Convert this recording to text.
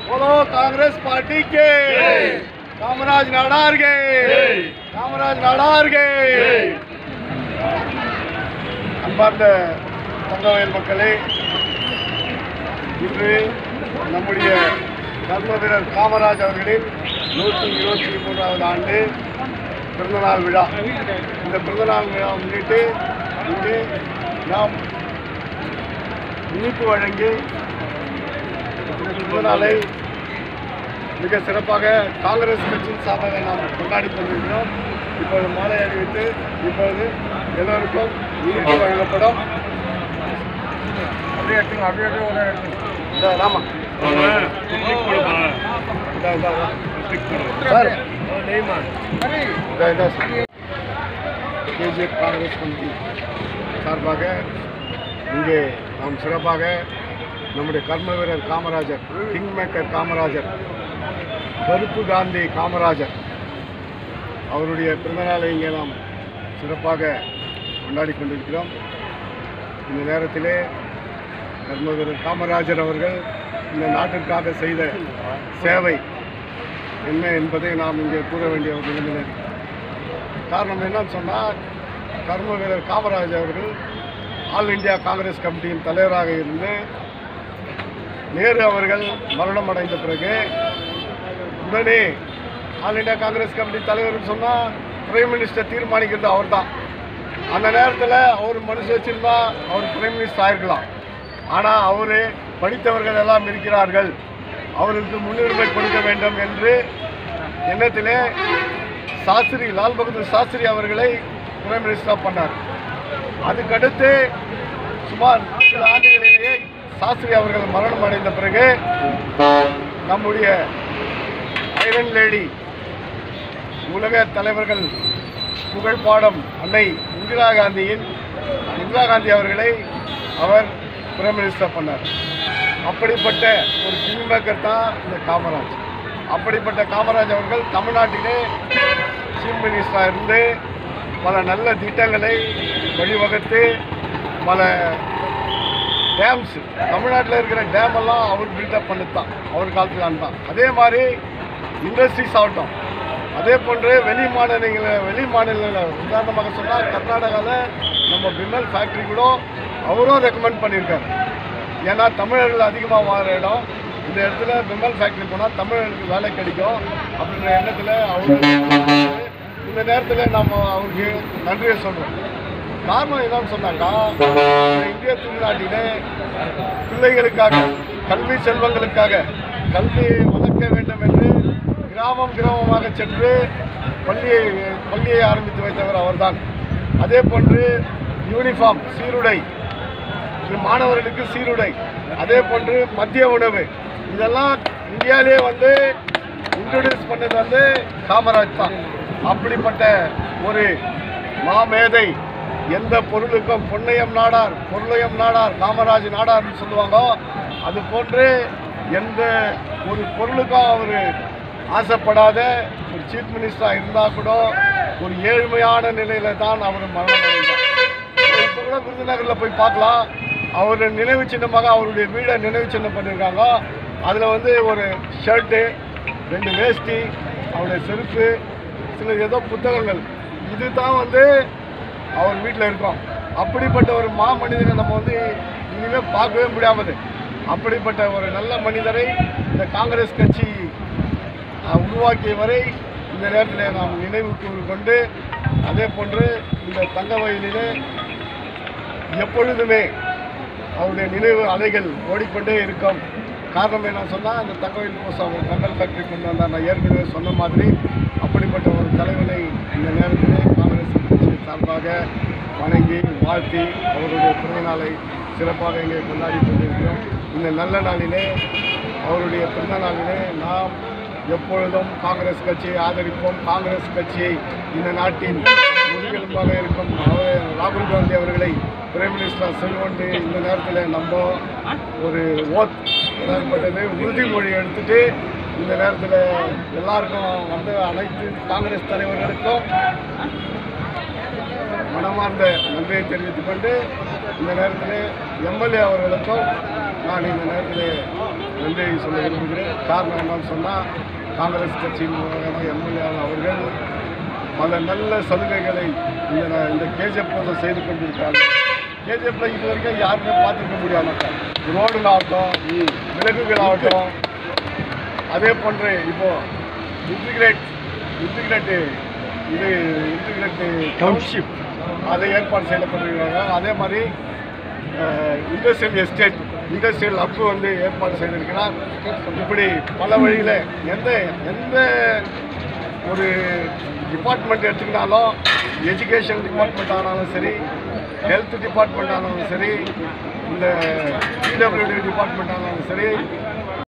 बोलो कांग्रेस पार्टी के कामराज नाडार के कामराज नाडार के அன்பார்ந்த தங்கவேல் மக்களே, இன்று நம்முடைய கர்ம வீரர் காமராஜ் அவர்களின் 123வது ஆண்டு பிறந்தநாள் விழா. இந்த பிறந்தநாள் விழா முன்னிட்டு இங்கே நாம் இனிப்பு வழங்கி பிறந்தநாளை மிக சிறப்பாக காங்கிரஸ் கட்சியின் சார்பாக நாம் கொண்டாடி கொண்டிருக்கிறோம். இப்போது மாலை அணிவித்து இப்பொழுது எல்லோருக்கும் இனிப்பு வழங்கப்படும். அப்படியே ஆமாம் சார் கேஜிஎஃப் காங்கிரஸ் கமிட்டி சார்பாக இங்கே நாம் சிறப்பாக நம்முடைய கர்ம வீரர் காமராஜர், கிங் மேக்கர் காமராஜர், கருப்பு காந்தி காமராஜர் அவருடைய பிறந்தநாளை இங்கே நாம் சிறப்பாக கொண்டாடி கொண்டிருக்கிறோம். இந்த நேரத்திலே கர்ம வீரர் காமராஜர் அவர்கள் இந்த நாட்டிற்காக செய்த சேவை என்ன என்பதை நாம் இங்கே கூற வேண்டிய ஒரு நிலைமையில். காரணம் என்னன்னு சொன்னால், கர்ம வீரர் காமராஜர் அவர்கள் ஆல் இந்தியா காங்கிரஸ் கமிட்டியின் தலைவராக இருந்து நேரு அவர்கள் மரணம் அடைந்த பிறகு உடனே ஆல் இந்தியா காங்கிரஸ் கமிட்டி தலைவர்னு சொன்னால் பிரைம் மினிஸ்டர் தீர்மானிக்கிறது அவர் தான். அந்த நேரத்தில் அவர் மனசு வச்சிருந்தா அவர் பிரைம் மினிஸ்டர் ஆகிருக்கலாம். ஆனால் அவர் படித்தவர்கள் எல்லாம் இருக்கிறார்கள், அவருக்கு முன்னுரிமை கொடுக்க வேண்டும் என்று எண்ணத்திலே சாஸ்திரி, லால் பகதூர் சாஸ்திரி அவர்களை பிரைம் மினிஸ்டராக பண்ணார். அதுக்கடுத்து சுமார் சில ஆண்டுகளிலேயே சாஸ்திரி அவர்கள் மரணம் அடைந்த பிறகு நம்முடைய ஐரன் லேடி, உலக தலைவர்கள் புகழ்பாடம் அன்னை இந்திரா காந்தி அவர்களை அவர் பிரைம் மினிஸ்டர் பண்ணார். அப்படிப்பட்ட ஒரு கிங் மேக்கர் தான் இந்த காமராஜ். அப்படிப்பட்ட காமராஜ் அவர்கள் தமிழ்நாட்டிலே சீஃப் மினிஸ்டராக இருந்து பல நல்ல திட்டங்களை வழிவகுத்து பல டேம்ஸ், தமிழ்நாட்டில் இருக்கிற டேம் எல்லாம் அவர் பில்டப் பண்ணித்தான், அவர் காலத்தில் தான். அதே மாதிரி இண்டஸ்ட்ரீஸ் ஆகட்டும், அதே போன்று வெளி மாநிலங்களில் உதாரணமாக சொன்னால் கர்நாடகாவில் நம்ம பிமல் ஃபேக்ட்ரி கூட அவரும் ரெக்கமெண்ட் பண்ணியிருக்காரு. ஏன்னா தமிழர்கள் அதிகமாக வாழ இடம், இந்த இடத்துல பிமல் ஃபேக்ட்ரி போனால் தமிழர்களுக்கு வேலை கிடைக்கும் அப்படின்ற எண்ணத்தில் அவரு இந்த நேரத்தில் நம்ம அவருக்கு நன்றியை சொல்கிறோம். காரணம் என்னன்னு சொன்னாக்கா, இந்திய திருநாட்டிலே பிள்ளைகளுக்காக, கல்வி செல்வங்களுக்காக கல்வியை வளர்க்க வேண்டும் என்று கிராமமாக சென்று பள்ளியை ஆரம்பித்து வைத்தவர் அவர்தான். அதே போன்று யூனிஃபார்ம், சீருடை, மாணவர்களுக்கு சீருடை, அதே போன்று மதிய உணவு, இதெல்லாம் இந்தியாவிலே இன்ட்ரோடியூஸ் பண்ணது காமராஜ் தான். அப்படிப்பட்ட ஒரு மாமேதை, எந்த பொருளுக்கும் பொன்னையம் நாடார் காமராஜ் நாடார்னு சொல்லுவாங்க. அது போன்று எந்த ஒரு பொருளுக்கும் அவர் ஆசைப்படாத ஒரு சீஃப் மினிஸ்டராக இருந்தால் கூட ஒரு ஏழ்மையான நிலையில தான் அவர் மரணம் அடைந்தார். இப்போ கூட விருதுநகரில் போய் பார்க்கலாம், அவர் நினைவு சின்னமாக அவருடைய வீடை நினைவு சின்னம் பண்ணியிருக்காங்க. அதில் ஒரு ஷர்ட்டு, 2 வேஷ்டி, அவருடைய செருப்பு, சில ஏதோ புத்தகங்கள், இது தான் அவர் வீட்டில் இருக்கோம். அப்படிப்பட்ட ஒரு மாமனிதரை நம்ம வந்து இனிமேல் பார்க்கவே முடியாமல். அப்படிப்பட்ட ஒரு நல்ல மனிதரை இந்த காங்கிரஸ் கட்சி உருவாக்கிய வரை இந்த நேரத்தில் நாம் நினைவு கொண்டு, அதே போன்று இந்த தங்க வயலிலே எப்பொழுதுமே அவருடைய நினைவு அலைகள் ஓடிக்கொண்டே இருக்கும். காரணம் என்ன சொன்னால், இந்த தகவல் கோசம் அவர் கங்கல் ஃபேக்டரி கொண்டு வந்தார். நான் ஏற்கனவே சொன்ன மாதிரி அப்படிப்பட்ட ஒரு தலைவனை இந்த நேரத்திலே காங்கிரஸ் கட்சி சார்பாக வணங்கி வாழ்த்தி அவருடைய பிறந்தநாளை சிறப்பாக இங்கே கொண்டாடி கொண்டிருக்கிறோம். இந்த நல்ல நாளிலே, அவருடைய பிறந்த நாளிலே நாம் எப்பொழுதும் காங்கிரஸ் கட்சியை ஆதரிப்போம். காங்கிரஸ் கட்சியை இந்த நாட்டின் முதுகெலும்பாக இருக்கும் ராகுல் காந்தி அவர்களை பிரைம் மினிஸ்டர் செய்வோண்டு இந்த நேரத்தில் நம்ம ஒரு ஓத் ஏற்பட்டது உறுதிமொழி எடுத்துட்டு இந்த நேரத்தில் எல்லாருக்கும் வந்து அனைத்து காங்கிரஸ் தலைவர்களுக்கும் மனமார்ந்த நன்றியை தெரிவித்துக் கொண்டு, இந்த நேரத்தில் எம்எல்ஏ அவர்களுக்கும் நான் இந்த நேரத்தில் நன்றியை சொல்ல விரும்புகிறேன். காரணம் என்னன்னு சொன்னால், காங்கிரஸ் கட்சியின் மூலமாக எம்எல்ஏ அவர்கள் பல நல்ல சலுகைகளை இந்த கேஜிஎஃப் செய்து கொண்டிருக்காங்க. கேஜிஎஃப்ல இது வரைக்கும் யாருமே பார்த்துக்க முடியாது. ரோடுகளாகட்டும், விலங்குகளாகட்டும், அதே போன்று இப்போது இன்டிகிரேட் டவுன்ஷிப் அதை ஏற்பாடு செய்யப்பட்டிருக்கிறாங்க. அதே மாதிரி இண்டஸ்ட்ரியல் எஸ்டேட், இண்டஸ்ட்ரியல் ஹப் வந்து ஏற்பாடு செய்திருக்கிறார். இப்படி பல வழியில் எந்த ஒரு டிபார்ட்மெண்ட் எடுத்துக்கிட்டாலும், எஜுகேஷன் டிபார்ட்மெண்ட் ஆனாலும் சரி, ஹெல்த் டிபார்ட்மெண்ட் ஆனாலும் சரி, இந்த பிடபிள்யூடி டிபார்ட்மெண்ட் ஆனாலும் சரி,